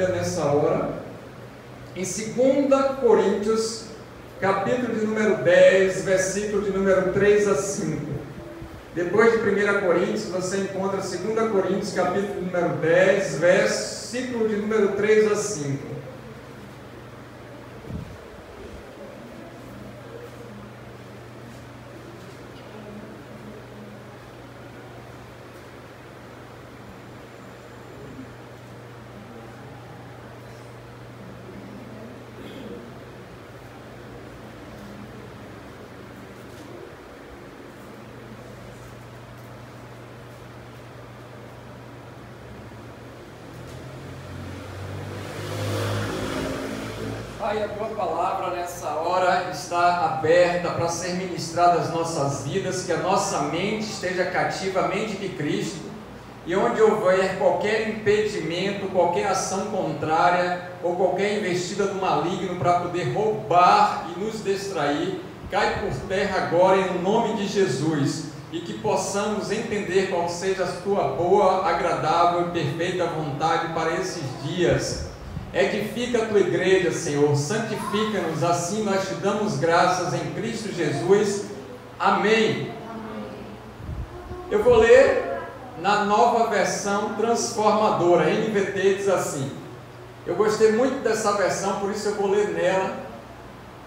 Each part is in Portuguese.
Bíblia nessa hora, em 2 Coríntios, capítulo de número 10, versículo de número 3 a 5. Depois de 1 Coríntios, você encontra 2 Coríntios, capítulo de número 10, versículo de número 3 a 5. Pai, a tua palavra nessa hora está aberta para ser ministrada às nossas vidas, que a nossa mente esteja cativa à mente de Cristo, e onde houver qualquer impedimento, qualquer ação contrária ou qualquer investida do maligno para poder roubar e nos distrair, cai por terra agora em nome de Jesus, e que possamos entender qual seja a tua boa, agradável e perfeita vontade para esses dias. Edifica a tua igreja, Senhor, santifica-nos, assim nós te damos graças em Cristo Jesus. Amém. Eu vou ler na nova versão transformadora, NVT diz assim. Eu gostei muito dessa versão, por isso eu vou ler nela,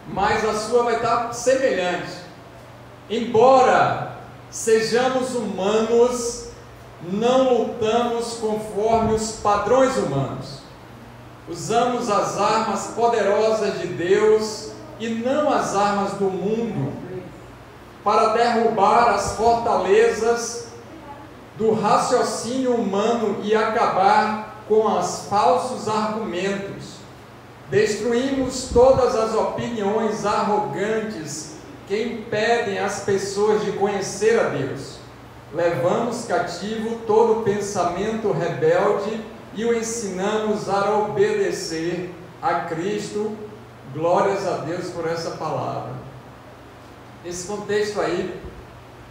mas a sua vai estar semelhante. Embora sejamos humanos, não lutamos conforme os padrões humanos. Usamos as armas poderosas de Deus e não as armas do mundo para derrubar as fortalezas do raciocínio humano e acabar com os falsos argumentos. Destruímos todas as opiniões arrogantes que impedem as pessoas de conhecer a Deus. Levamos cativo todo pensamento rebelde e o ensinamos a obedecer a Cristo. Glórias a Deus por essa palavra. Nesse contexto aí,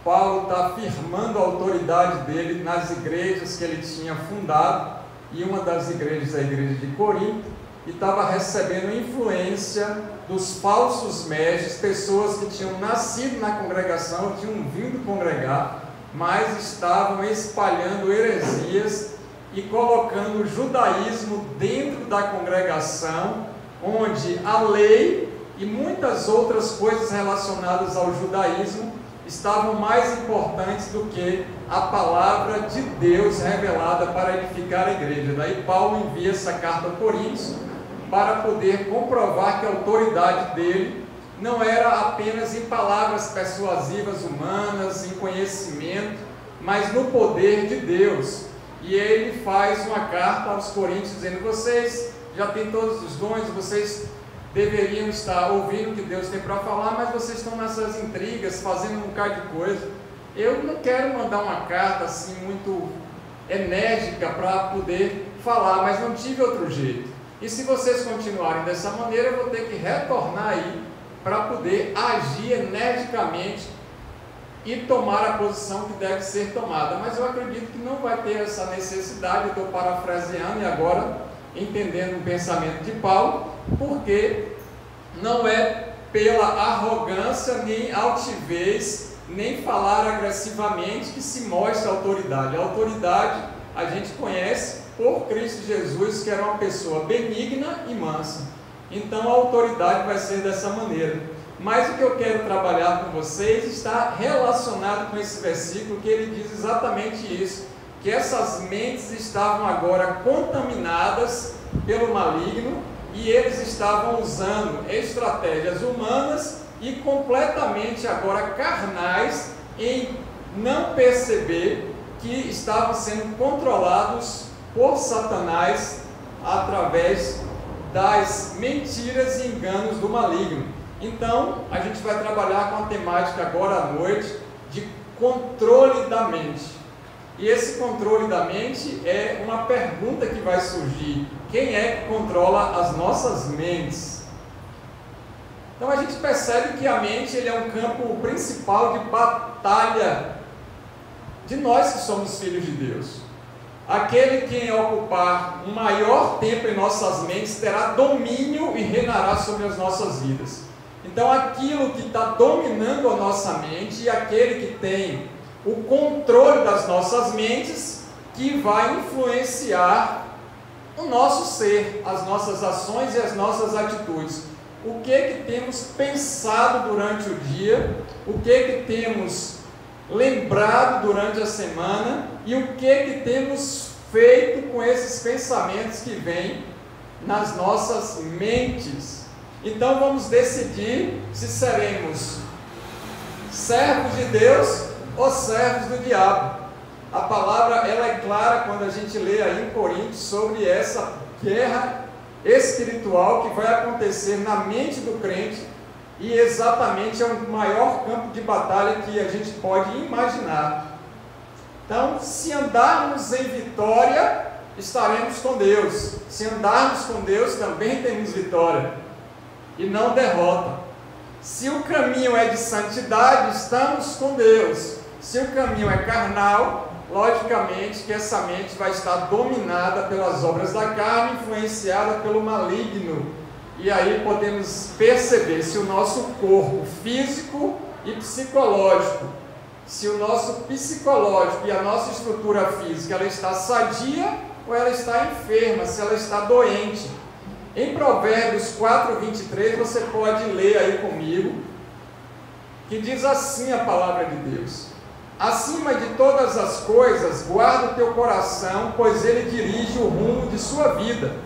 Paulo está afirmando a autoridade dele nas igrejas que ele tinha fundado, e uma das igrejas, a igreja de Corinto, e estava recebendo influência dos falsos mestres, pessoas que tinham nascido na congregação, tinham vindo congregar, mas estavam espalhando heresias e colocando o judaísmo dentro da congregação, onde a lei e muitas outras coisas relacionadas ao judaísmo estavam mais importantes do que a palavra de Deus revelada para edificar a igreja. Daí Paulo envia essa carta a Coríntios para poder comprovar que a autoridade dele não era apenas em palavras persuasivas humanas, em conhecimento, mas no poder de Deus. E ele faz uma carta aos Coríntios dizendo: vocês já têm todos os dons, vocês deveriam estar ouvindo o que Deus tem para falar, mas vocês estão nessas intrigas, fazendo um bocado de coisa. Eu não quero mandar uma carta assim muito enérgica para poder falar, mas não tive outro jeito. E se vocês continuarem dessa maneira, eu vou ter que retornar aí para poder agir energicamente e tomar a posição que deve ser tomada. Mas eu acredito que não vai ter essa necessidade. Eu estou parafraseando e agora entendendo o pensamento de Paulo, porque não é pela arrogância, nem altivez, nem falar agressivamente que se mostra a autoridade. A autoridade a gente conhece por Cristo Jesus, que era uma pessoa benigna e mansa. Então a autoridade vai ser dessa maneira. Mas o que eu quero trabalhar com vocês está relacionado com esse versículo, que ele diz exatamente isso, que essas mentes estavam agora contaminadas pelo maligno, e eles estavam usando estratégias humanas e completamente agora carnais, em não perceber que estavam sendo controlados por Satanás através das mentiras e enganos do maligno. Então, a gente vai trabalhar com a temática agora à noite de controle da mente. E esse controle da mente é uma pergunta que vai surgir: quem é que controla as nossas mentes? Então a gente percebe que a mente ele é um campo principal de batalha de nós que somos filhos de Deus. aquele que ocupar um maior tempo em nossas mentes terá domínio e reinará sobre as nossas vidas. Então, aquilo que está dominando a nossa mente e aquele que tem o controle das nossas mentes, que vai influenciar o nosso ser, as nossas ações e as nossas atitudes. O que temos pensado durante o dia, o que temos lembrado durante a semana e o que temos feito com esses pensamentos que vêm nas nossas mentes. Então vamos decidir se seremos servos de Deus ou servos do diabo. A palavra ela é clara quando a gente lê aí em Coríntios sobre essa guerra espiritual que vai acontecer na mente do crente, e exatamente é o maior campo de batalha que a gente pode imaginar. Então, se andarmos em vitória, estaremos com Deus. Se andarmos com Deus, também temos vitória e não derrota. Se o caminho é de santidade, estamos com Deus. Se o caminho é carnal, logicamente que essa mente vai estar dominada pelas obras da carne, influenciada pelo maligno. E aí podemos perceber se o nosso corpo físico e psicológico, se o nosso psicológico e a nossa estrutura física ela está sadia ou ela está enferma, se ela está doente. Em Provérbios 4:23 você pode ler aí comigo, que diz assim a palavra de Deus: acima de todas as coisas, guarda o teu coração, pois ele dirige o rumo de sua vida.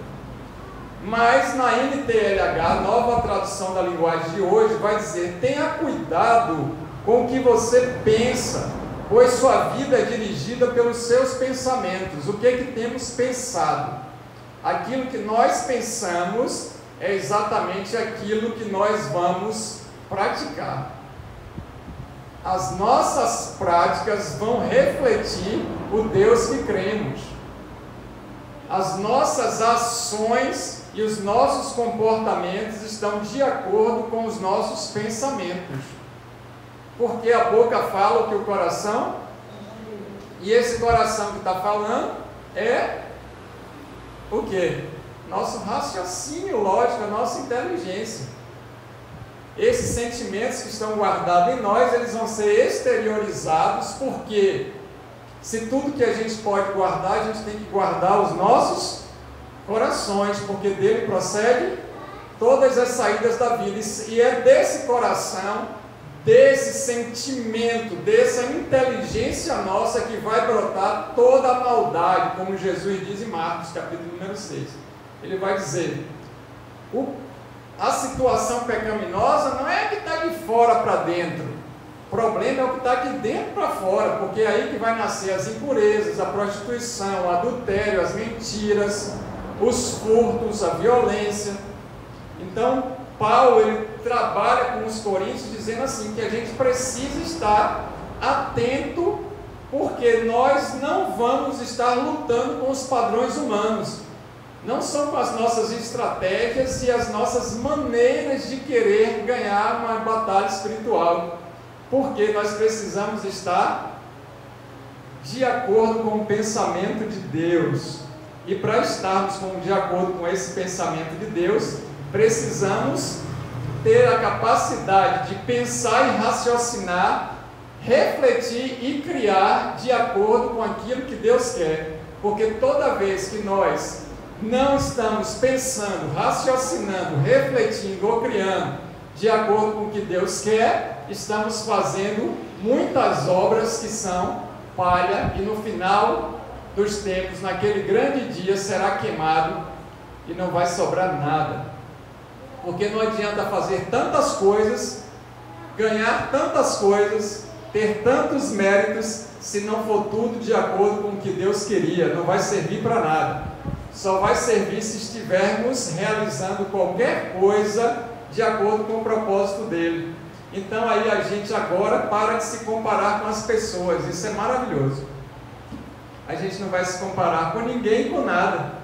Mas na NTLH, nova tradução da linguagem de hoje, vai dizer: tenha cuidado com o que você pensa, pois sua vida é dirigida pelos seus pensamentos. O que temos pensado? Aquilo que nós pensamos é exatamente aquilo que nós vamos praticar. As nossas práticas vão refletir o Deus que cremos. As nossas ações e os nossos comportamentos estão de acordo com os nossos pensamentos. Porque a boca fala o que o coração, e esse coração que está falando é o que? Nosso raciocínio lógico, a nossa inteligência. Esses sentimentos que estão guardados em nós, eles vão ser exteriorizados, porque se tudo que a gente pode guardar, a gente tem que guardar os nossos corações, porque dele procede todas as saídas da vida, e é desse coração, desse sentimento, dessa inteligência nossa que vai brotar toda a maldade, como Jesus diz em Marcos, capítulo número 6. Ele vai dizer, a situação pecaminosa não é a que está de fora para dentro, o problema é o que está de dentro para fora, porque é aí que vai nascer as impurezas, a prostituição, o adultério, as mentiras, os furtos, a violência. Então, Paulo ele trabalha com os coríntios dizendo assim, que a gente precisa estar atento, porque nós não vamos estar lutando com os padrões humanos, não são com as nossas estratégias e as nossas maneiras de querer ganhar uma batalha espiritual, porque nós precisamos estar de acordo com o pensamento de Deus. E para estarmos de acordo com esse pensamento de Deus, precisamos ter a capacidade de pensar e raciocinar, refletir e criar de acordo com aquilo que Deus quer. Porque toda vez que nós não estamos pensando, raciocinando, refletindo ou criando de acordo com o que Deus quer, estamos fazendo muitas obras que são palha, e no final dos tempos, naquele grande dia, será queimado e não vai sobrar nada. Porque não adianta fazer tantas coisas, ganhar tantas coisas, ter tantos méritos, se não for tudo de acordo com o que Deus queria, não vai servir para nada. Só vai servir se estivermos realizando qualquer coisa de acordo com o propósito dele. Então aí a gente agora para de se comparar com as pessoas, isso é maravilhoso. A gente não vai se comparar com ninguém, com nada,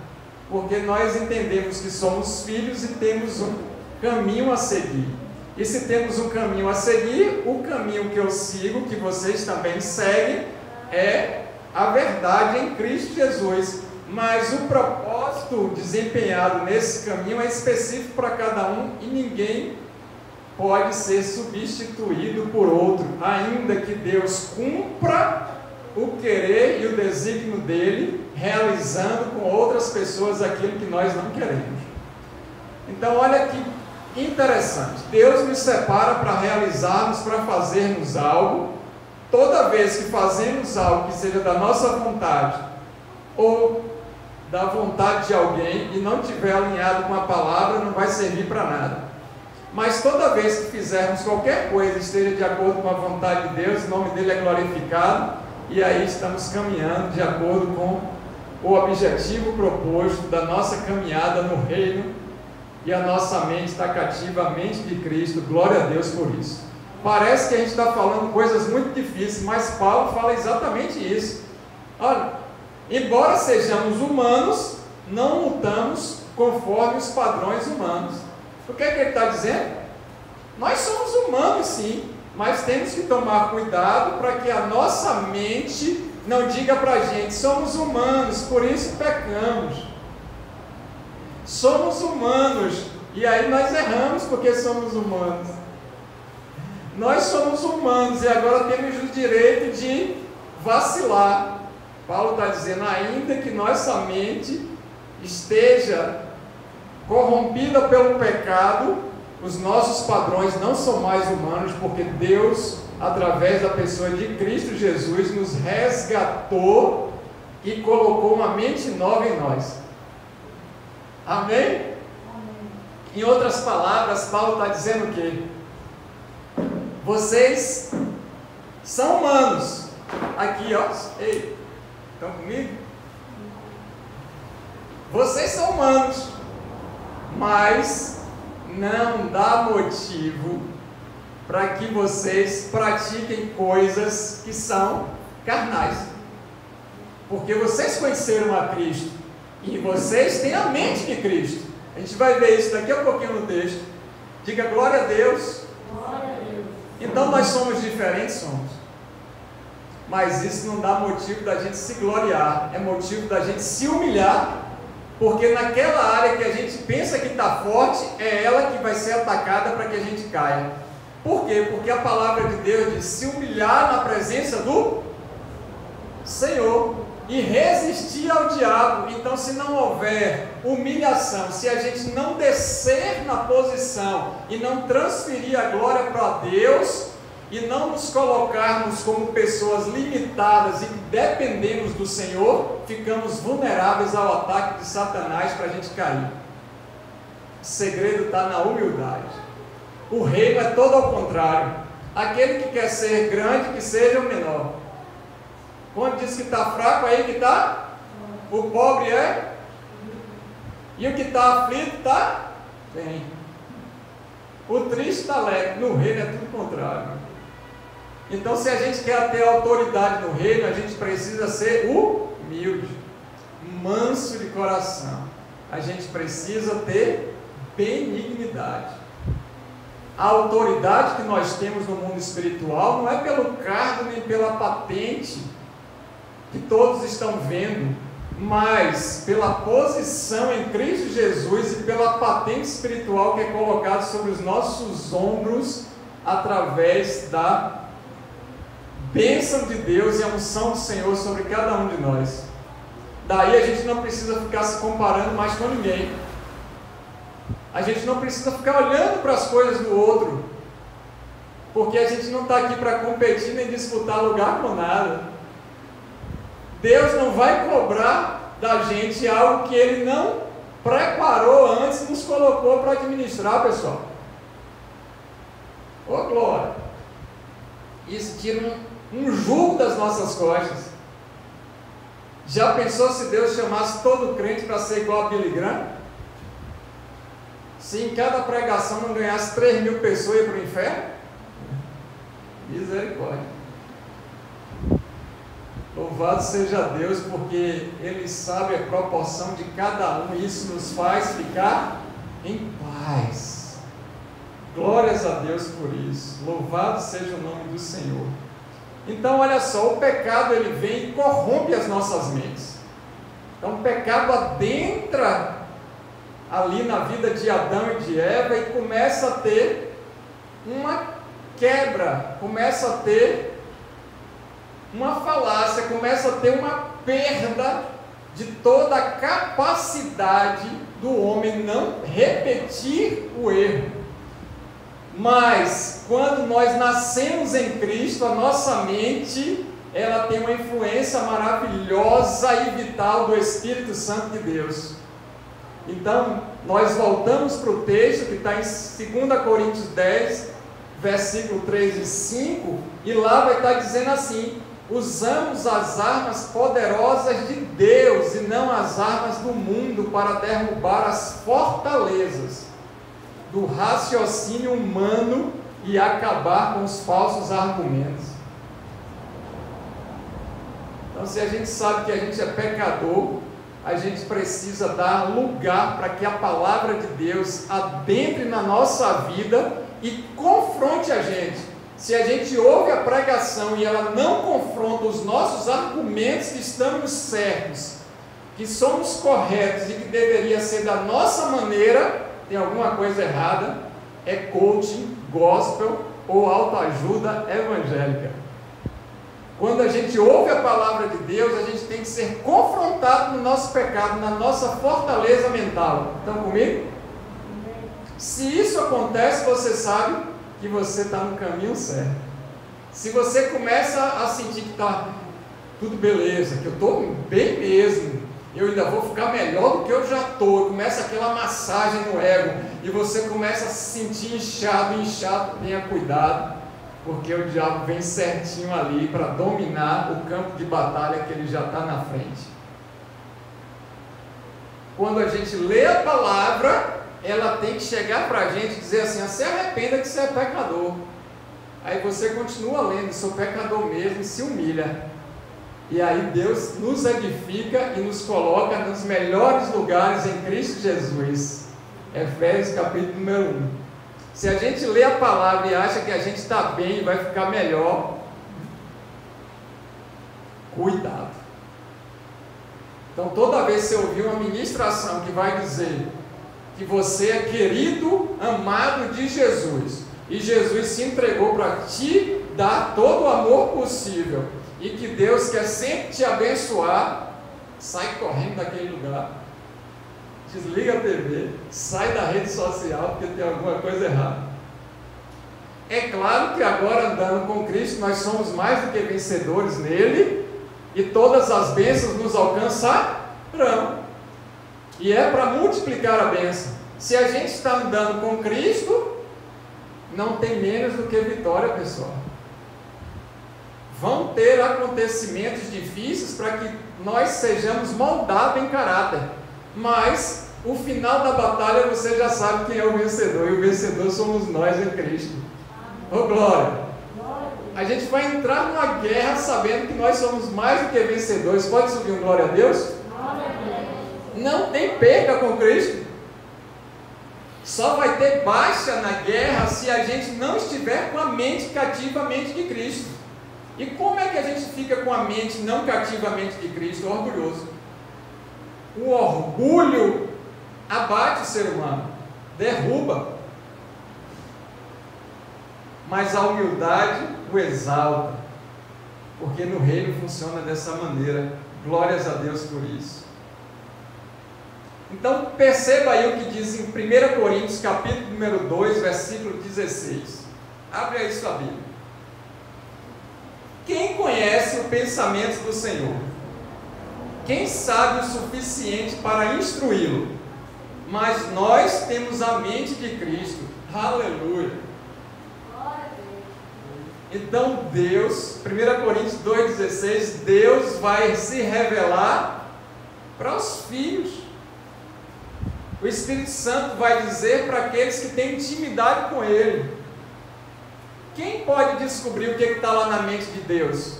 porque nós entendemos que somos filhos e temos um caminho a seguir. E se temos um caminho a seguir, o caminho que eu sigo, que vocês também seguem, é a verdade em Cristo Jesus, mas o propósito desempenhado nesse caminho é específico para cada um e ninguém pode ser substituído por outro, ainda que Deus cumpra o querer e o desígnio dele, realizando com outras pessoas aquilo que nós não queremos. Então olha que interessante, Deus nos separa para realizarmos, para fazermos algo. Toda vez que fazemos algo que seja da nossa vontade ou da vontade de alguém e não estiver alinhado com a palavra, não vai servir para nada. Mas toda vez que fizermos qualquer coisa que esteja de acordo com a vontade de Deus, o nome dele é glorificado, e aí estamos caminhando de acordo com o objetivo proposto da nossa caminhada no reino, e a nossa mente está cativa à mente de Cristo. Glória a Deus por isso. Parece que a gente está falando coisas muito difíceis, mas Paulo fala exatamente isso. Olha, embora sejamos humanos, não lutamos conforme os padrões humanos. O que é que ele está dizendo? Nós somos humanos sim, mas temos que tomar cuidado para que a nossa mente não diga para a gente: somos humanos, por isso pecamos. Somos humanos, e aí nós erramos porque somos humanos. Nós somos humanos e agora temos o direito de vacilar. Paulo está dizendo: ainda que nossa mente esteja corrompida pelo pecado, os nossos padrões não são mais humanos, porque Deus, através da pessoa de Cristo Jesus, nos resgatou e colocou uma mente nova em nós. Amém? Amém. Em outras palavras, Paulo está dizendo o quê? Vocês são humanos. Aqui, ó. Ei, estão comigo? Vocês são humanos, mas não dá motivo para que vocês pratiquem coisas que são carnais. Porque vocês conheceram a Cristo e vocês têm a mente de Cristo. A gente vai ver isso daqui a pouquinho no texto. Diga glória a Deus. Glória a Deus. Então nós somos diferentes, somos. Mas isso não dá motivo da gente se gloriar. É motivo da gente se humilhar. Porque naquela área que a gente pensa que está forte, é ela que vai ser atacada para que a gente caia. Por quê? Porque a palavra de Deus diz: se humilhar na presença do Senhor e resistir ao diabo. Então, se não houver humilhação, se a gente não descer na posição e não transferir a glória para Deus, e não nos colocarmos como pessoas limitadas e que dependemos do Senhor, ficamos vulneráveis ao ataque de Satanás para a gente cair. O segredo está na humildade. O reino é todo ao contrário. Aquele que quer ser grande, que seja o menor. Quando diz que está fraco, aí que está? O pobre é? E o que está aflito está? Bem. O triste está alegre. No reino é tudo contrário. Então, se a gente quer ter autoridade no reino, a gente precisa ser humilde, manso de coração. A gente precisa ter benignidade. A autoridade que nós temos no mundo espiritual não é pelo cargo nem pela patente que todos estão vendo, mas pela posição em Cristo Jesus e pela patente espiritual que é colocada sobre os nossos ombros através da bênção de Deus e a unção do Senhor sobre cada um de nós. Daí a gente não precisa ficar se comparando mais com ninguém. A gente não precisa ficar olhando para as coisas do outro, porque a gente não está aqui para competir nem disputar lugar com nada. Deus não vai cobrar da gente algo que Ele não preparou antes e nos colocou para administrar, pessoal. Ô glória! Isso tira um jugo das nossas costas. Já pensou se Deus chamasse todo crente para ser igual a Billy Graham? Se em cada pregação não ganhasse 3.000 pessoas e ir para o inferno? Misericórdia. Louvado seja Deus, porque Ele sabe a proporção de cada um, e isso nos faz ficar em paz. Glórias a Deus por isso. Louvado seja o nome do Senhor. Então, olha só, o pecado ele vem e corrompe as nossas mentes. Então, o pecado adentra ali na vida de Adão e de Eva e começa a ter uma quebra, começa a ter uma falácia, começa a ter uma perda de toda a capacidade do homem não repetir o erro. Mas, quando nós nascemos em Cristo, a nossa mente, ela tem uma influência maravilhosa e vital do Espírito Santo de Deus. Então, nós voltamos para o texto que está em 2 Coríntios 10, versículo 3 e 5, e lá vai estar dizendo assim: usamos as armas poderosas de Deus e não as armas do mundo para derrubar as fortalezas do raciocínio humano e acabar com os falsos argumentos. Então, se a gente sabe que a gente é pecador, a gente precisa dar lugar para que a palavra de Deus adentre na nossa vida e confronte a gente. Se a gente ouve a pregação e ela não confronta os nossos argumentos que estamos certos, que somos corretos e que deveria ser da nossa maneira, tem alguma coisa errada. É coaching, gospel ou autoajuda evangélica. Quando a gente ouve a palavra de Deus, a gente tem que ser confrontado no nosso pecado, na nossa fortaleza mental. Estão comigo? Se isso acontece, você sabe que você está no caminho certo. Se você começa a sentir que está tudo beleza, que eu estou bem mesmo, eu ainda vou ficar melhor do que eu já estou, começa aquela massagem no ego, e você começa a se sentir inchado, tenha cuidado, porque o diabo vem certinho ali para dominar o campo de batalha que ele já está na frente. Quando a gente lê a palavra, ela tem que chegar para a gente e dizer assim: se arrependa que você é pecador. Aí você continua lendo: sou pecador mesmo, e se humilha. E aí Deus nos edifica e nos coloca nos melhores lugares em Cristo Jesus. Efésios capítulo número 1. Se a gente lê a palavra e acha que a gente está bem e vai ficar melhor, cuidado. Então, toda vez que você ouvir uma ministração que vai dizer que você é querido, amado de Jesus, e Jesus se entregou para te dar todo o amor possível, e que Deus quer sempre te abençoar, sai correndo daquele lugar, desliga a TV, sai da rede social, porque tem alguma coisa errada. É claro que agora, andando com Cristo, nós somos mais do que vencedores nele, e todas as bênçãos nos alcançarão, e é para multiplicar a bênção. Se a gente está andando com Cristo, não tem menos do que vitória, pessoal. Vão ter acontecimentos difíceis para que nós sejamos moldados em caráter, mas o final da batalha você já sabe quem é o vencedor, e o vencedor somos nós em Cristo. Ô glória! A gente vai entrar numa guerra sabendo que nós somos mais do que vencedores. Pode subir um glória a Deus? Não tem perda com Cristo. Só vai ter baixa na guerra se a gente não estiver com a mente cativamente de Cristo. E como é que a gente fica com a mente não cativamente de Cristo? Orgulhoso. O orgulho abate o ser humano, derruba. Mas a humildade o exalta, porque no reino funciona dessa maneira. Glórias a Deus por isso. Então perceba aí o que diz em 1 Coríntios capítulo número 2, versículo 16. Abre aí sua Bíblia. Quem conhece o pensamento do Senhor? Quem sabe o suficiente para instruí-lo? Mas nós temos a mente de Cristo. Aleluia! Então Deus, 1 Coríntios 2,16, Deus vai se revelar para os filhos. O Espírito Santo vai dizer para aqueles que têm intimidade com Ele. Quem pode descobrir o que está lá na mente de Deus?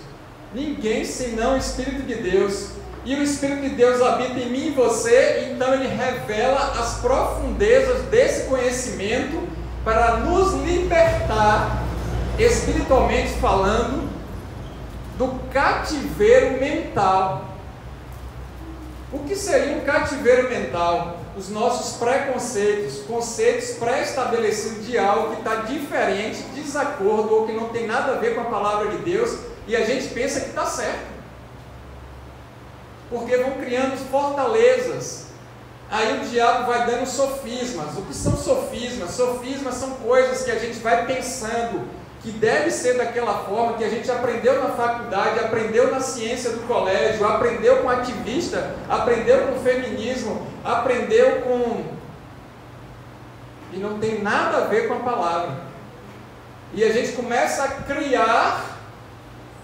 Ninguém, senão o Espírito de Deus. E o Espírito de Deus habita em mim e você, então Ele revela as profundezas desse conhecimento para nos libertar, espiritualmente falando, do cativeiro mental. O que seria um cativeiro mental? Os nossos preconceitos, conceitos pré-estabelecidos de algo que está diferente, desacordo ou que não tem nada a ver com a palavra de Deus e a gente pensa que está certo. Porque vão criando fortalezas. Aí o diabo vai dando sofismas. O que são sofismas? Sofismas são coisas que a gente vai pensando que deve ser daquela forma, que a gente aprendeu na faculdade, aprendeu na ciência do colégio, aprendeu com ativista, aprendeu com feminismo, aprendeu com... e não tem nada a ver com a palavra. E a gente começa a criar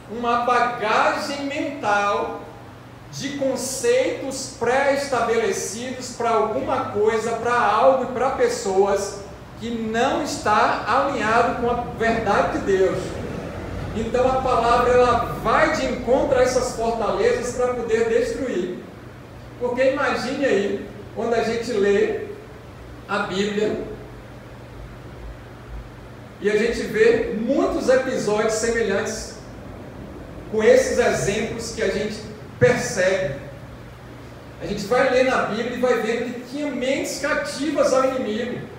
uma bagagem mental de conceitos pré-estabelecidos para alguma coisa, para algo e para pessoas que não está alinhado com a verdade de Deus. Então a palavra ela vai de encontro a essas fortalezas para poder destruir. Porque imagine aí, quando a gente lê a Bíblia e a gente vê muitos episódios semelhantes com esses exemplos que a gente percebe. A gente vai ler na Bíblia e vai ver que tinha mentes cativas ao inimigo.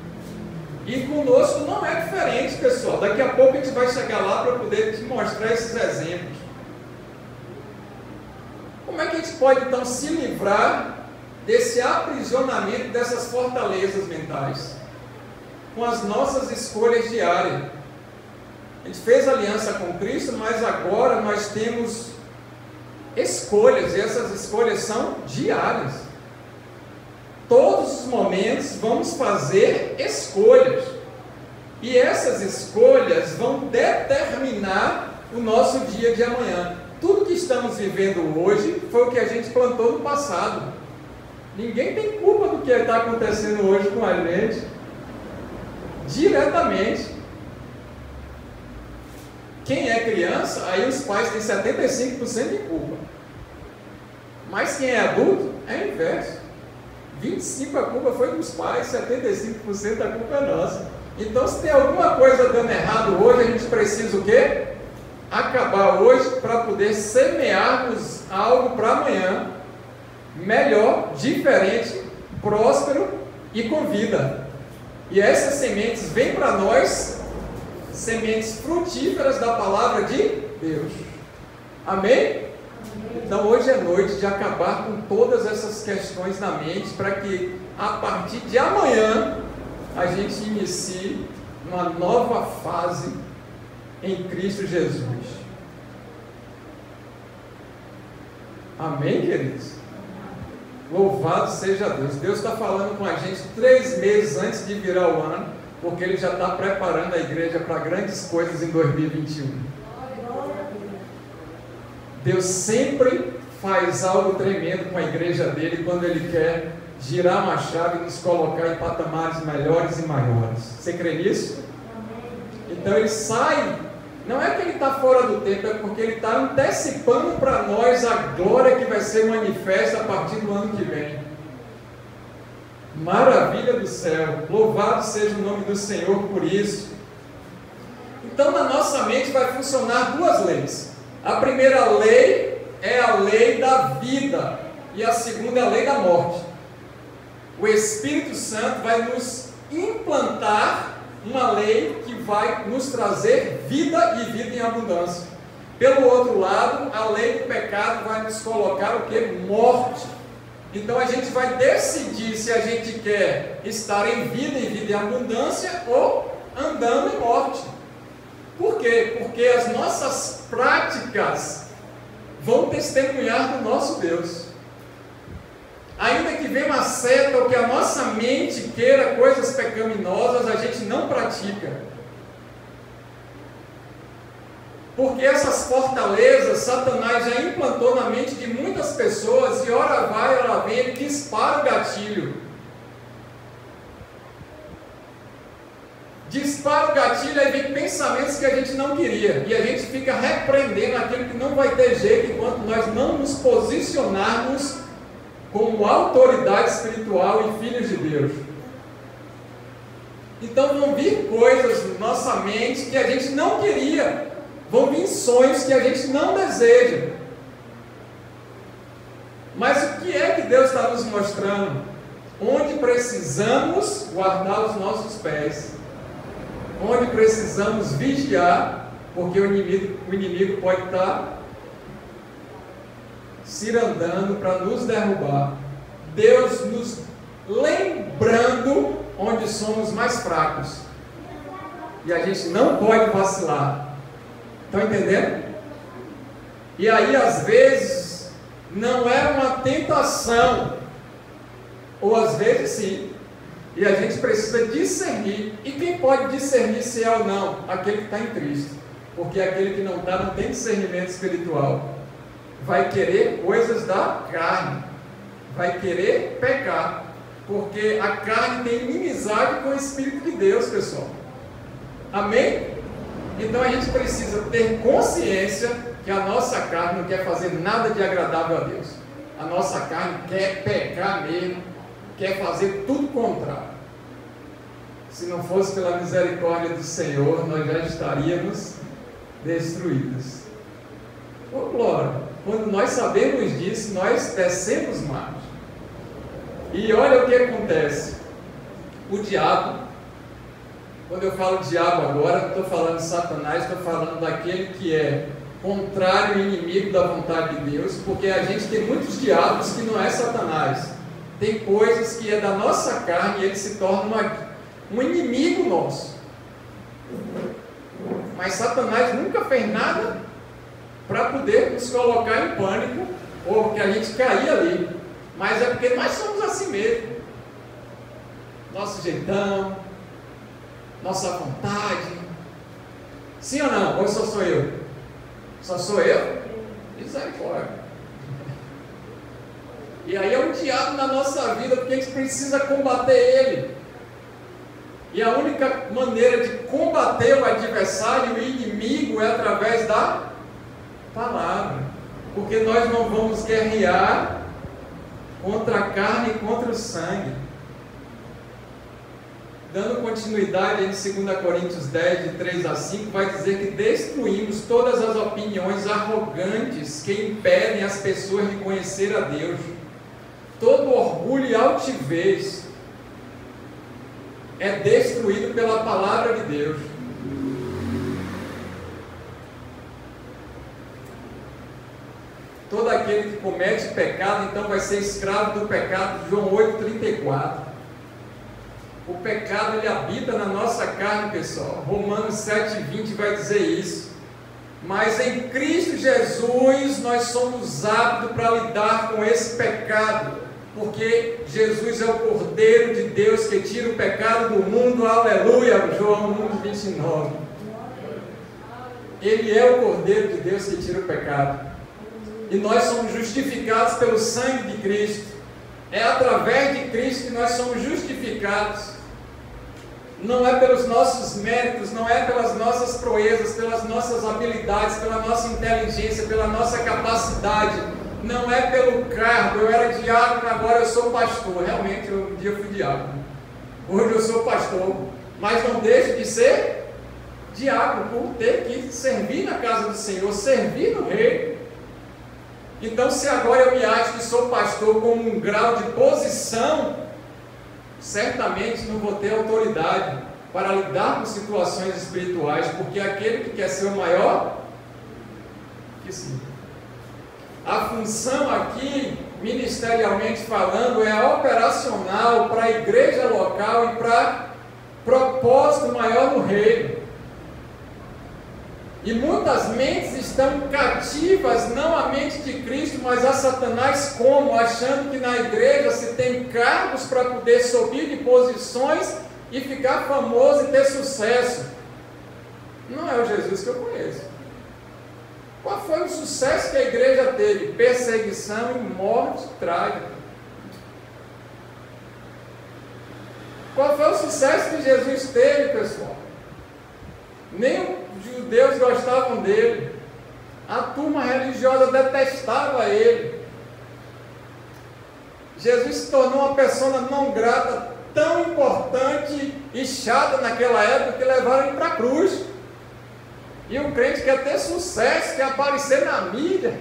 E conosco não é diferente, pessoal. Daqui a pouco a gente vai chegar lá para poder te mostrar esses exemplos. Como é que a gente pode então se livrar desse aprisionamento, dessas fortalezas mentais? Com as nossas escolhas diárias. A gente fez aliança com Cristo, mas agora nós temos escolhas, e essas escolhas são diárias. Todos os momentos vamos fazer escolhas, e essas escolhas vão determinar o nosso dia de amanhã. Tudo que estamos vivendo hoje foi o que a gente plantou no passado. Ninguém tem culpa do que está acontecendo hoje com a gente, diretamente. Quem é criança, aí os pais têm 75% de culpa. Mas quem é adulto, é o inverso. 25% a culpa foi dos pais, 75% a culpa é nossa. Então, se tem alguma coisa dando errado hoje, a gente precisa o quê? Acabar hoje para poder semearmos algo para amanhã melhor, diferente, próspero e com vida. E essas sementes vêm para nós, sementes frutíferas da palavra de Deus. Amém? Então hoje é noite de acabar com todas essas questões na mente, para que a partir de amanhã a gente inicie uma nova fase em Cristo Jesus. Amém, queridos? Louvado seja Deus. Deus está falando com a gente 3 meses antes de virar o ano, porque Ele já está preparando a igreja para grandes coisas em 2021. Deus sempre faz algo tremendo com a igreja dele quando Ele quer girar uma chave e nos colocar em patamares melhores e maiores. Você crê nisso? Então Ele sai, não é que Ele está fora do tempo, é porque Ele está antecipando para nós a glória que vai ser manifesta a partir do ano que vem. Maravilha do céu, louvado seja o nome do Senhor por isso. Então na nossa mente vai funcionar 2 leis. A primeira lei é a lei da vida, e a segunda é a lei da morte. O Espírito Santo vai nos implantar uma lei que vai nos trazer vida e vida em abundância. Pelo outro lado, a lei do pecado vai nos colocar o que? Morte. Então a gente vai decidir se a gente quer estar em vida e vida em abundância ou andando em morte. Por quê? Porque as nossas práticas vão testemunhar do nosso Deus. Ainda que venha uma seta ou que a nossa mente queira coisas pecaminosas, a gente não pratica. Porque essas fortalezas, Satanás já implantou na mente de muitas pessoas, e hora vai, hora vem, ele dispara o gatilho. Dispara o gatilho, aí vem pensamentos que a gente não queria, e a gente fica repreendendo aquilo que não vai ter jeito enquanto nós não nos posicionarmos como autoridade espiritual e filhos de Deus. Então vão vir coisas na nossa mente que a gente não queria, vão vir sonhos que a gente não deseja. Mas o que é que Deus está nos mostrando? Onde precisamos guardar os nossos pés, onde precisamos vigiar, porque o inimigo pode estar cirandando para nos derrubar. Deus nos lembrando onde somos mais fracos, e a gente não pode vacilar. Estão entendendo? E aí às vezes não é uma tentação, ou às vezes sim, e a gente precisa discernir. E quem pode discernir se é ou não? Aquele que está em Cristo, porque aquele que não está, não tem discernimento espiritual, vai querer coisas da carne, vai querer pecar, porque a carne tem inimizade com o Espírito de Deus, pessoal. Amém? Então a gente precisa ter consciência que a nossa carne não quer fazer nada de agradável a Deus. A nossa carne quer pecar mesmo, quer fazer tudo contrário. Se não fosse pela misericórdia do Senhor, nós já estaríamos destruídos. Oh, glória! Quando nós sabemos disso, nós descemos mais. E olha o que acontece. O diabo, quando eu falo diabo agora, não estou falando de Satanás, estou falando daquele que é contrário e inimigo da vontade de Deus, porque a gente tem muitos diabos que não é Satanás. Tem coisas que é da nossa carne e ele se torna um inimigo nosso. Mas Satanás nunca fez nada para poder nos colocar em pânico, ou que a gente cair ali. Mas é porque nós somos assim mesmo. Nosso jeitão, nossa vontade. Sim ou não? Ou só sou eu? Só sou eu? Misericórdia. E aí é um diabo na nossa vida, porque a gente precisa combater ele. E a única maneira de combater o adversário, o inimigo, é através da palavra. Porque nós não vamos guerrear contra a carne e contra o sangue. Dando continuidade em 2 Coríntios 10, de 3 a 5, vai dizer que destruímos todas as opiniões arrogantes que impedem as pessoas de conhecer a Deus. Todo orgulho e altivez é destruído pela palavra de Deus. Todo aquele que comete pecado, então vai ser escravo do pecado. João 8,34. O pecado, ele habita na nossa carne, pessoal. Romanos 7,20 vai dizer isso. Mas em Cristo Jesus nós somos aptos para lidar com esse pecado, porque Jesus é o Cordeiro de Deus que tira o pecado do mundo. Aleluia, João 1,29. Ele é o Cordeiro de Deus que tira o pecado. E nós somos justificados pelo sangue de Cristo. É através de Cristo que nós somos justificados. Não é pelos nossos méritos, não é pelas nossas proezas, pelas nossas habilidades, pela nossa inteligência, pela nossa capacidade. Não é pelo cargo. Eu era diácono, agora eu sou pastor. Realmente, um dia eu fui diácono. Hoje eu sou pastor. Mas não deixo de ser diácono, por ter que servir na casa do Senhor, servir no reino. Então, se agora eu me acho que sou pastor com um grau de posição, certamente não vou ter autoridade para lidar com situações espirituais, porque aquele que quer ser o maior, que sim. A função aqui, ministerialmente falando, é operacional para a igreja local e para propósito maior no reino. E muitas mentes estão cativas, não à mente de Cristo, mas a Satanás, como? Achando que na igreja se tem cargos para poder subir de posições e ficar famoso e ter sucesso. Não é o Jesus que eu conheço. Qual foi o sucesso que a igreja teve? Perseguição e morte trágica. Qual foi o sucesso que Jesus teve, pessoal? Nem os judeus gostavam dele. A turma religiosa detestava ele. Jesus se tornou uma pessoa não grata, tão importante e chata naquela época, que levaram ele para a cruz. E o crente quer ter sucesso, quer aparecer na mídia.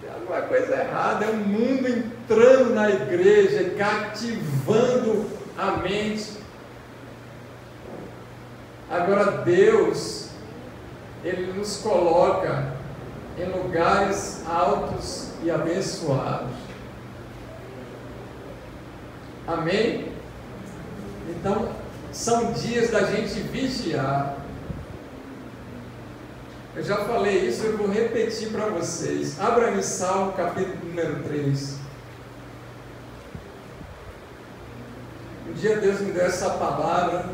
Tem alguma coisa errada. É o mundo entrando na igreja, cativando a mente. Agora Deus, Ele nos coloca em lugares altos e abençoados. Amém? Então, são dias da gente vigiar. Eu já falei isso, eu vou repetir para vocês. Abra em Salmo, capítulo número 3. Um dia Deus me deu essa palavra.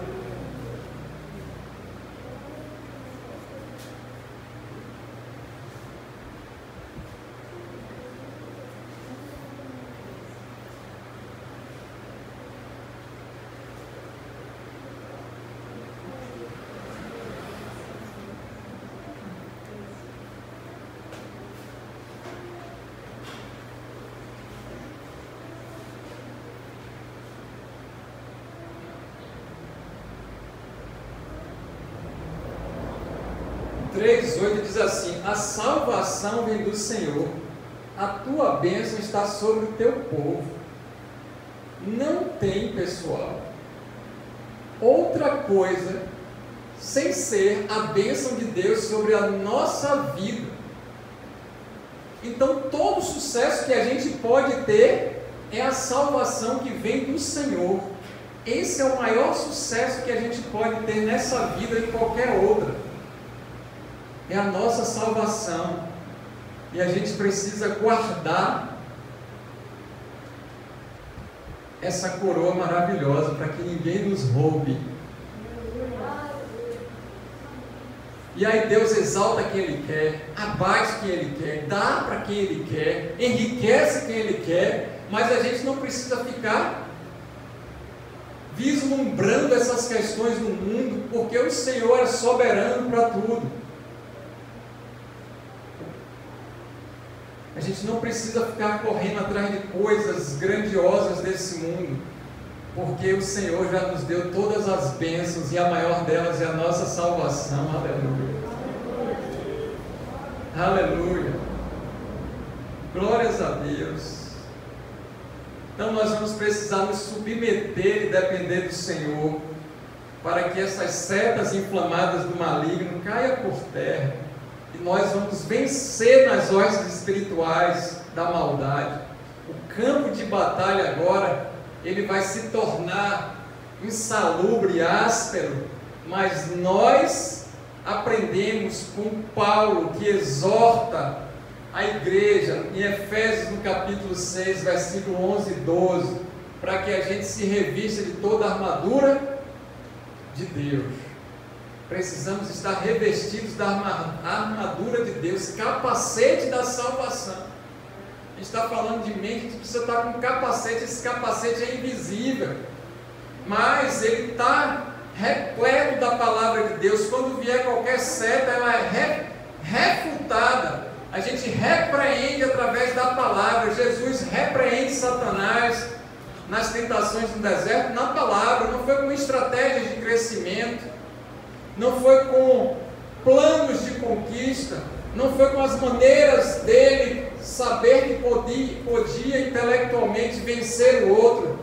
Diz assim: a salvação vem do Senhor, a tua bênção está sobre o teu povo. Não tem, pessoal, outra coisa sem ser a bênção de Deus sobre a nossa vida. Então todo o sucesso que a gente pode ter é a salvação que vem do Senhor. Esse é o maior sucesso que a gente pode ter nessa vida e qualquer outra. É a nossa salvação, e a gente precisa guardar essa coroa maravilhosa para que ninguém nos roube. E aí Deus exalta quem Ele quer, abate quem Ele quer, dá para quem Ele quer, enriquece quem Ele quer, mas a gente não precisa ficar vislumbrando essas questões no mundo, porque o Senhor é soberano para tudo. A gente não precisa ficar correndo atrás de coisas grandiosas desse mundo, porque o Senhor já nos deu todas as bênçãos, e a maior delas é a nossa salvação. Aleluia. Aleluia. Glórias a Deus. Então nós vamos precisar nos submeter e depender do Senhor, para que essas setas inflamadas do maligno caiam por terra, e nós vamos vencer nas hostes espirituais da maldade. O campo de batalha agora, ele vai se tornar insalubre, áspero, mas nós aprendemos com Paulo, que exorta a igreja em Efésios no capítulo 6, versículo 11 e 12, para que a gente se revista de toda a armadura de Deus. Precisamos estar revestidos da armadura de Deus, capacete da salvação. A gente está falando de mente, a gente precisa estar com capacete. Esse capacete é invisível, mas ele está repleto da palavra de Deus. Quando vier qualquer seta, ela é refutada. A gente repreende através da palavra. Jesus repreende Satanás nas tentações no deserto na palavra. Não foi com estratégias de crescimento, não foi com planos de conquista, não foi com as maneiras dele saber que podia intelectualmente vencer o outro,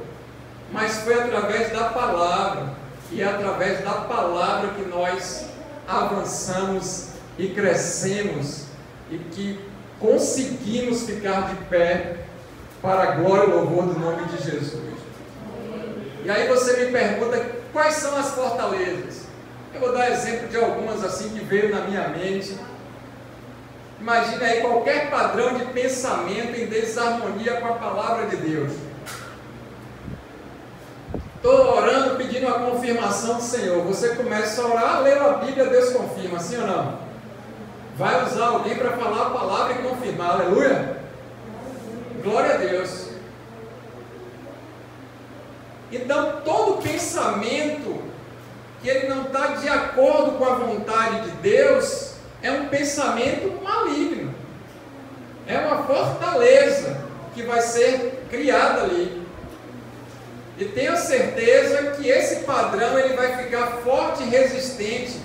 mas foi através da palavra. E é através da palavra que nós avançamos e crescemos, e que conseguimos ficar de pé para a glória e louvor do nome de Jesus. E aí você me pergunta, quais são as fortalezas? Eu vou dar exemplo de algumas assim que veio na minha mente. Imagine aí qualquer padrão de pensamento em desarmonia com a palavra de Deus. Estou orando, pedindo a confirmação do Senhor. Você começa a orar, leu a Bíblia, Deus confirma, sim ou não? Vai usar alguém para falar a palavra e confirmar, aleluia? Glória a Deus. Então, todo pensamento que ele não está de acordo com a vontade de Deus é um pensamento maligno, é uma fortaleza que vai ser criada ali. E tenha certeza que esse padrão ele vai ficar forte e resistente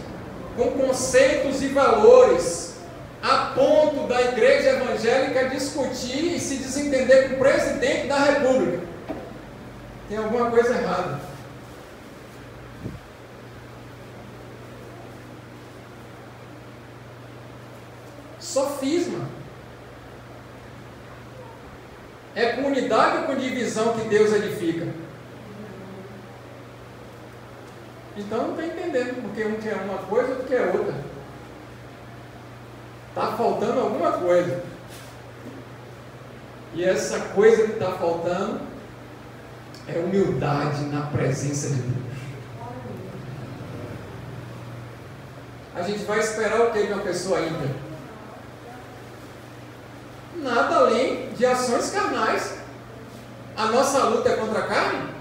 com conceitos e valores, a ponto da igreja evangélica discutir e se desentender com o presidente da República. Tem alguma coisa errada. Sofisma. É com unidade ou com divisão que Deus edifica? Então não está entendendo, porque um quer uma coisa, outro quer outra. Está faltando alguma coisa. E essa coisa que está faltando é humildade na presença de Deus. A gente vai esperar o que de uma pessoa íntegra? Nada além de ações carnais. A nossa luta é contra a carne?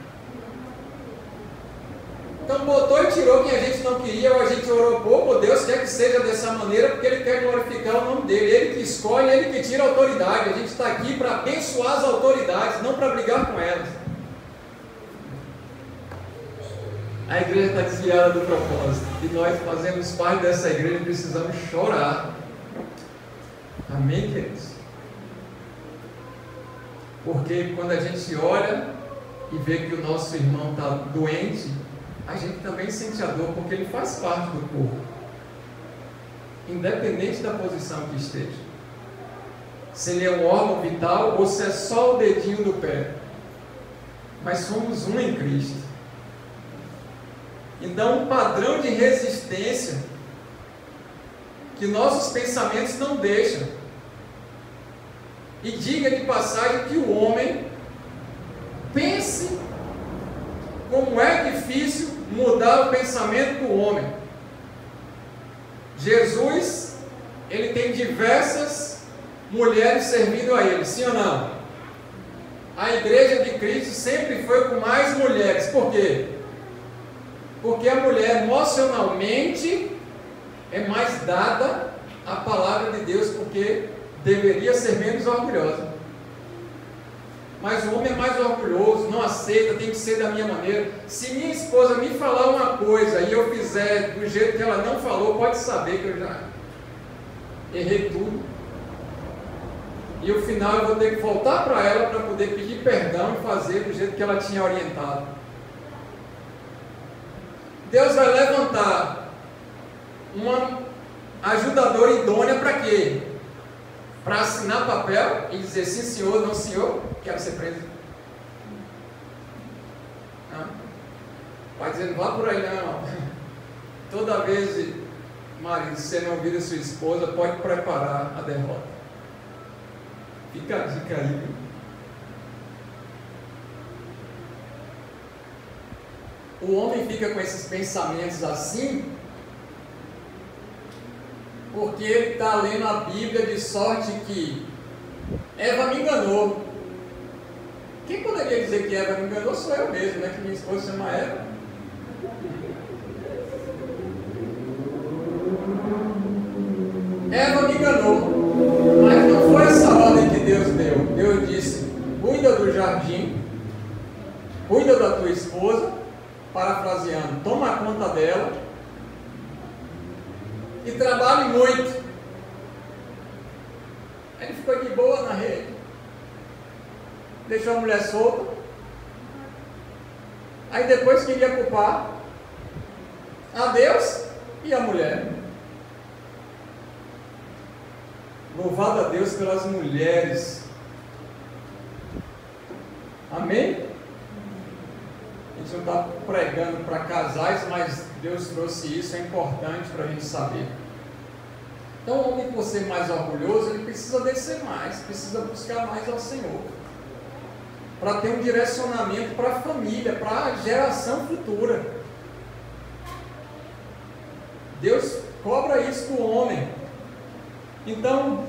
Então botou e tirou quem a gente não queria, ou a gente orou pouco, Deus quer que seja dessa maneira, porque Ele quer glorificar o nome dEle, Ele que escolhe, Ele que tira a autoridade. A gente está aqui para abençoar as autoridades, não para brigar com elas. A igreja está desviada do propósito, e nós fazemos parte dessa igreja e precisamos chorar. Amém, queridos? Porque quando a gente olha e vê que o nosso irmão está doente, a gente também sente a dor, porque ele faz parte do corpo, independente da posição que esteja. Se ele é um órgão vital ou se é só o dedinho do pé. Mas somos um em Cristo. Então, um padrão de resistência que nossos pensamentos não deixam. E diga de passagem que o homem pense como é difícil mudar o pensamento do homem. Jesus, ele tem diversas mulheres servindo a ele, sim ou não? A igreja de Cristo sempre foi com mais mulheres. Por quê? Porque a mulher emocionalmente é mais dada à palavra de Deus, porque deveria ser menos orgulhosa. Mas o homem é mais orgulhoso, não aceita, tem que ser da minha maneira. Se minha esposa me falar uma coisa e eu fizer do jeito que ela não falou, pode saber que eu já errei tudo. E no final eu vou ter que voltar para ela para poder pedir perdão e fazer do jeito que ela tinha orientado. Deus vai levantar uma ajudadora idônea para quê? Para assinar papel e dizer sim senhor, não senhor, quero ser preso. Vai dizendo, vá por aí não. Toda vez, marido, se você não ouvir a sua esposa, pode preparar a derrota. Fica a dica aí, viu? O homem fica com esses pensamentos assim, porque ele está lendo a Bíblia de sorte que Eva me enganou. Quem poderia dizer que Eva me enganou? Sou eu mesmo, né? Que minha esposa chama Eva. Eva me enganou, mas não foi essa ordem que Deus deu. Deus disse, cuida do jardim, cuida da tua esposa, parafraseando, toma conta dela e trabalhe muito. Ele ficou de boa na rede, deixou a mulher solta, aí depois queria culpar a Deus e a mulher. Louvado a Deus pelas mulheres. Amém? A gente não está pregando para casais, mas Deus trouxe isso, é importante para a gente saber. Então, o homem, por ser mais orgulhoso, ele precisa descer mais, precisa buscar mais ao Senhor, para ter um direcionamento para a família, para a geração futura. Deus cobra isso do homem. Então,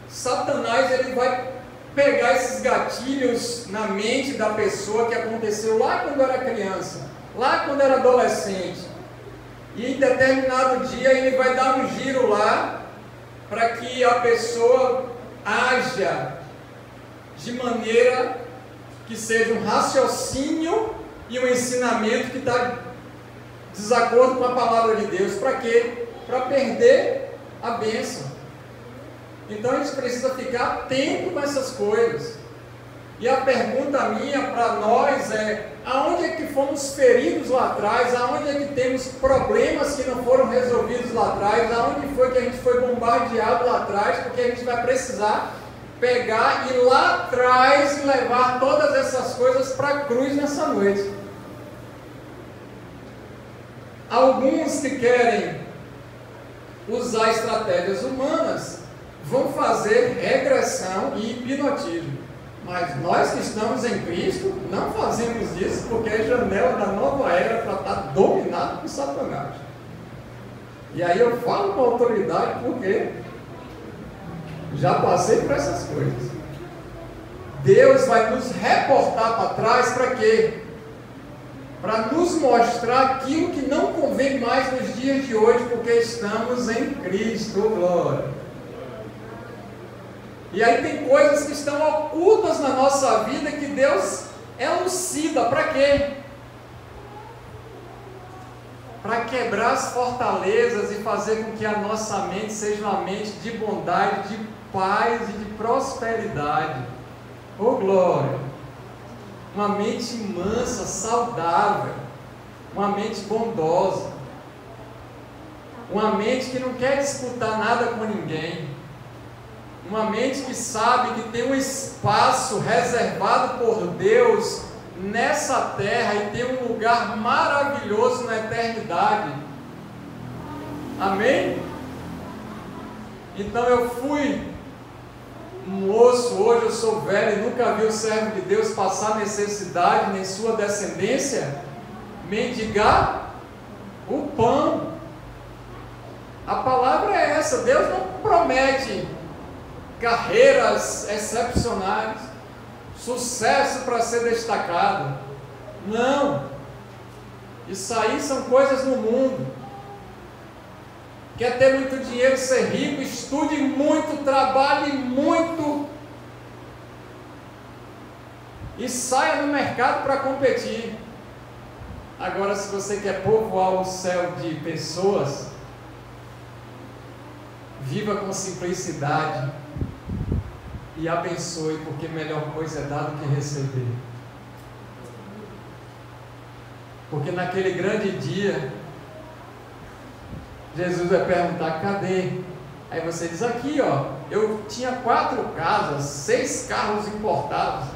Satanás, ele vai pegar esses gatilhos na mente da pessoa que aconteceu lá quando era criança, lá quando era adolescente, e em determinado dia ele vai dar um giro lá para que a pessoa haja de maneira que seja um raciocínio e um ensinamento que está desacordo com a palavra de Deus. Para quê? para perder a bênção. Então a gente precisa ficar atento com essas coisas. E a pergunta minha para nós é: aonde é que fomos feridos lá atrás? Aonde é que temos problemas que não foram resolvidos lá atrás? Aonde foi que a gente foi bombardeado lá atrás? Porque a gente vai precisar pegar e ir lá atrás e levar todas essas coisas para a cruz nessa noite. Alguns que querem usar estratégias humanas vão fazer regressão e hipnotismo. Mas nós que estamos em Cristo não fazemos isso, porque é a janela da nova era para estar dominado por Satanás. E aí eu falo com autoridade porque já passei por essas coisas. Deus vai nos reportar para trás para quê? Para nos mostrar aquilo que não convém mais nos dias de hoje, porque estamos em Cristo, glória. E aí tem coisas que estão ocultas na nossa vida que Deus elucida. Para quê? Para quebrar as fortalezas e fazer com que a nossa mente seja uma mente de bondade, de paz e de prosperidade. Oh glória! Uma mente mansa, saudável, uma mente bondosa, uma mente que não quer disputar nada com ninguém, uma mente que sabe que tem um espaço reservado por Deus nessa terra e tem um lugar maravilhoso na eternidade. Amém? Então eu fui moço, hoje eu sou velho e nunca vi o servo de Deus passar necessidade, nem sua descendência mendigar o pão. A palavra é essa. Deus não promete carreiras excepcionais, sucesso para ser destacado. Não. Isso aí são coisas no mundo. Quer ter muito dinheiro, ser rico, estude muito, trabalhe muito e saia no mercado para competir. Agora, se você quer povoar o céu de pessoas, viva com simplicidade e abençoe, porque melhor coisa é dar do que receber. Porque naquele grande dia, Jesus vai perguntar: cadê? Aí você diz: aqui ó, eu tinha 4 casas, 6 carros importados.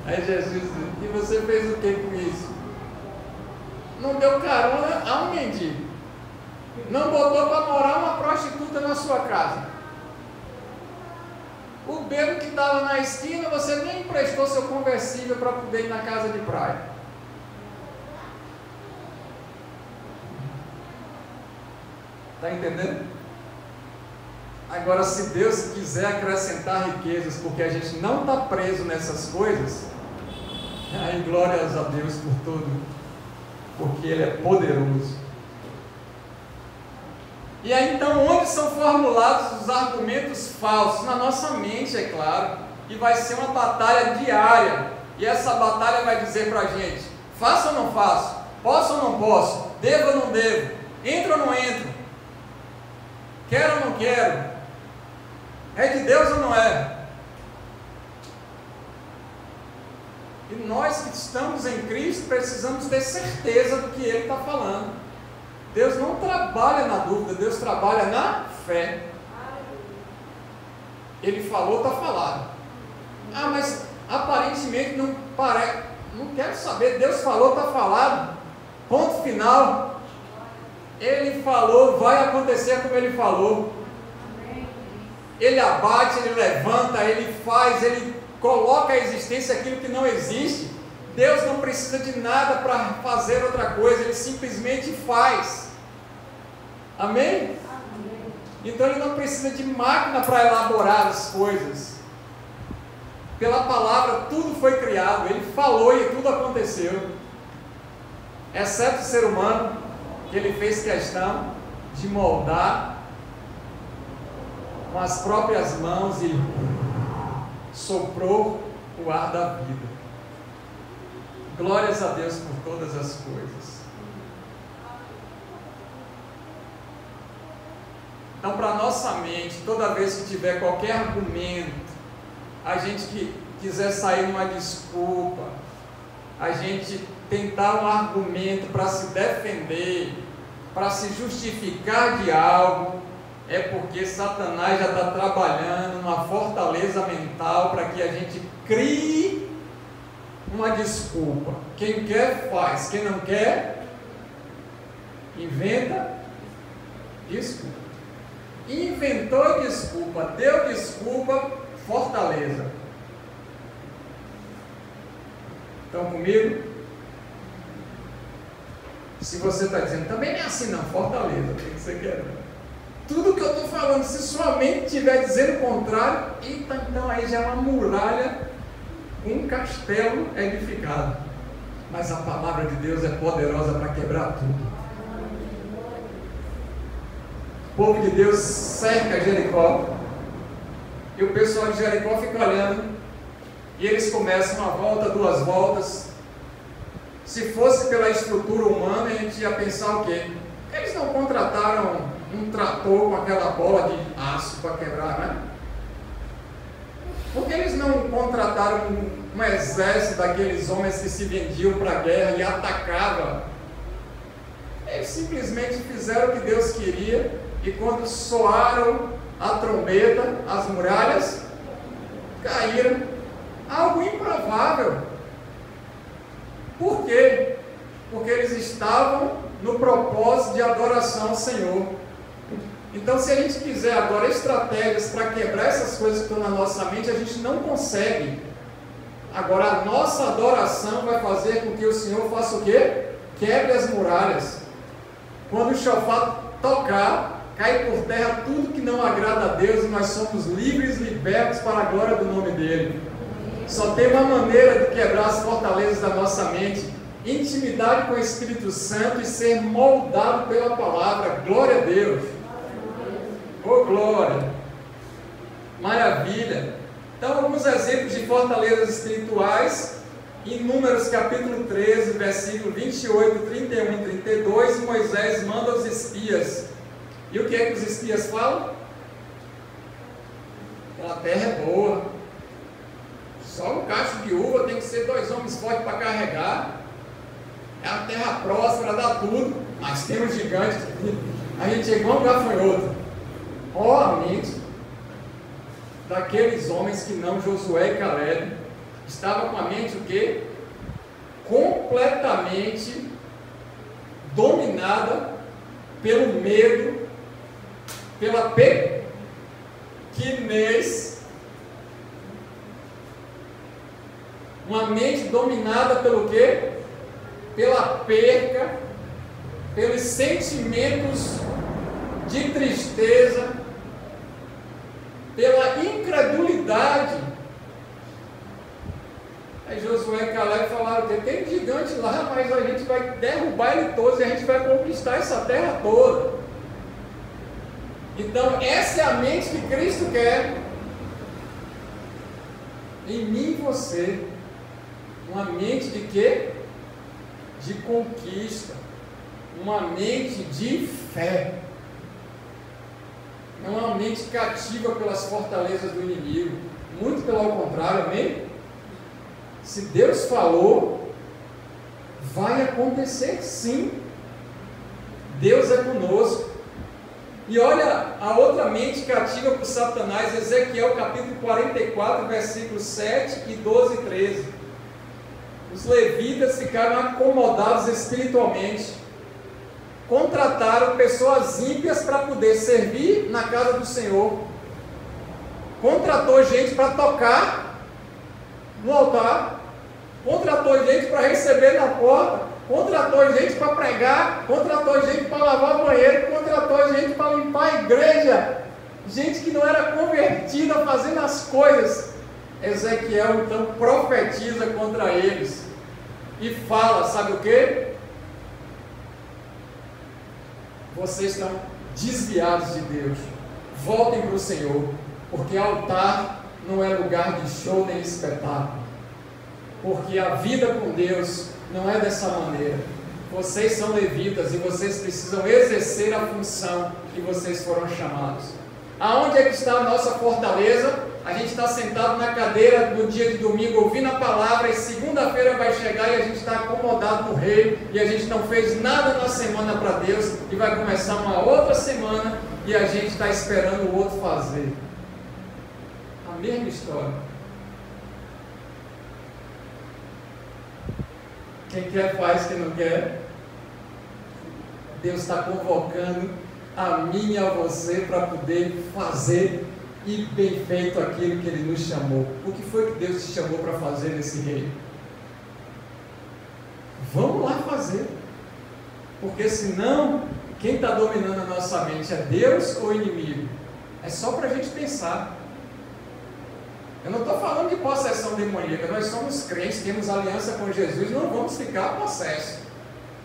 Aí Jesus diz: e você fez o que com isso? Não deu carona a um mendigo, não botou para morar uma prostituta na sua casa, o bêbado que estava na esquina, você nem emprestou seu conversível para poder ir na casa de praia. Está entendendo? Agora, se Deus quiser acrescentar riquezas, porque a gente não está preso nessas coisas, aí glórias a Deus por tudo, porque Ele é poderoso. E aí então, onde são formulados os argumentos falsos? Na nossa mente, é claro, e vai ser uma batalha diária, e essa batalha vai dizer para a gente: faço ou não faço? Posso ou não posso? Devo ou não devo? Entro ou não entro? Quero ou não quero? É de Deus ou não é? E nós que estamos em Cristo precisamos ter certeza do que Ele está falando. Deus não trabalha na dúvida, Deus trabalha na fé. Ele falou, está falado. Ah, mas aparentemente não parece. Não quero saber, Deus falou, está falado. Ponto final. Ele falou, vai acontecer como Ele falou. Ele abate, Ele levanta, Ele faz, Ele coloca à existência aquilo que não existe. Deus não precisa de nada para fazer outra coisa, Ele simplesmente faz. Amém? Então Ele não precisa de máquina para elaborar as coisas. Pela palavra tudo foi criado, Ele falou e tudo aconteceu. Exceto o ser humano, que Ele fez questão de moldar com as próprias mãos e soprou o ar da vida. Glórias a Deus por todas as coisas. Então, para nossa mente, toda vez que tiver qualquer argumento, a gente que quiser sair numa desculpa, a gente tentar um argumento para se defender, para se justificar de algo, é porque Satanás já está trabalhando numa fortaleza mental para que a gente crie uma desculpa. Quem quer faz, quem não quer inventa desculpa. Inventou desculpa, deu desculpa, fortaleza. Estão comigo? Se você está dizendo, também não é assim não, fortaleza, o que você quer? Tudo que eu estou falando, se sua mente estiver dizendo o contrário, então aí já é uma muralha, um castelo edificado. Mas a palavra de Deus é poderosa para quebrar tudo. O povo de Deus cerca Jericó, e o pessoal de Jericó fica olhando, e eles começam uma volta, duas voltas. Se fosse pela estrutura humana, a gente ia pensar o quê? Eles não contrataram um trator com aquela bola de aço para quebrar, né? Por que eles não contrataram um exército daqueles homens que se vendiam para a guerra e atacavam? Eles simplesmente fizeram o que Deus queria, e quando soaram a trombeta, as muralhas caíram. Algo improvável. Por quê? Porque eles estavam no propósito de adoração ao Senhor. Então, se a gente quiser agora estratégias para quebrar essas coisas que estão na nossa mente, a gente não consegue. Agora, a nossa adoração vai fazer com que o Senhor faça o quê? Quebre as muralhas. Quando o shofar tocar, cai por terra tudo que não agrada a Deus, e nós somos livres, libertos para a glória do nome dEle. Só tem uma maneira de quebrar as fortalezas da nossa mente: intimidade com o Espírito Santo e ser moldado pela palavra. Glória a Deus. Oh, glória. Maravilha. Então, alguns exemplos de fortalezas espirituais. Em Números capítulo 13, versículo 28, 31 e 32, Moisés manda os espias. E o que é que os espias falam? Aquela terra é boa. Só um cacho de uva tem que ser 2 homens fortes para carregar. É a terra próspera, dá tudo. Mas tem um gigante. A gente é igual um gafanhoto. Ó, a mente daqueles homens que não Josué e Caleb estava com a mente o quê? Completamente dominada pelo medo, pela pequenez. Uma mente dominada pelo quê? Pela perca, pelos sentimentos de tristeza, pela incredulidade. Aí Josué e Caleb falaram que tem gigante lá, mas a gente vai derrubar ele todos e a gente vai conquistar essa terra toda. Então essa é a mente que Cristo quer em mim e você. Uma mente de quê? De conquista. Uma mente de fé. Não é uma mente cativa pelas fortalezas do inimigo. Muito pelo contrário, amém? Se Deus falou, vai acontecer sim. Deus é conosco. E olha a outra mente cativa por Satanás, Ezequiel capítulo 44, versículos 7 e 12 e 13. Os levitas ficaram acomodados espiritualmente. Contrataram pessoas ímpias para poder servir na casa do Senhor. Contratou gente para tocar no altar. Contratou gente para receber na porta. Contratou gente para pregar. Contratou gente para lavar o banheiro. Contratou gente para limpar a igreja. Gente que não era convertida, fazendo as coisas. Ezequiel então profetiza contra eles e fala, sabe o que? Vocês estão desviados de Deus. Voltem para o Senhor, porque altar não é lugar de show nem espetáculo. Porque a vida com Deus não é dessa maneira. Vocês são levitas e vocês precisam exercer a função que vocês foram chamados. Aonde é que está a nossa fortaleza? A gente está sentado na cadeira no dia de domingo ouvindo a palavra e segunda-feira vai chegar e a gente está acomodado no reino e a gente não fez nada na semana para Deus e vai começar uma outra semana e a gente está esperando o outro fazer. A mesma história. Quem quer faz, quem não quer. Deus está convocando a mim e a você para poder fazer e bem feito aquilo que Ele nos chamou. O que foi que Deus te chamou para fazer nesse reino? Vamos lá fazer. Porque senão, quem está dominando a nossa mente é Deus ou o inimigo? É só para a gente pensar. Eu não estou falando de possessão demoníaca. Nós somos crentes, temos aliança com Jesus, não vamos ficar possessos,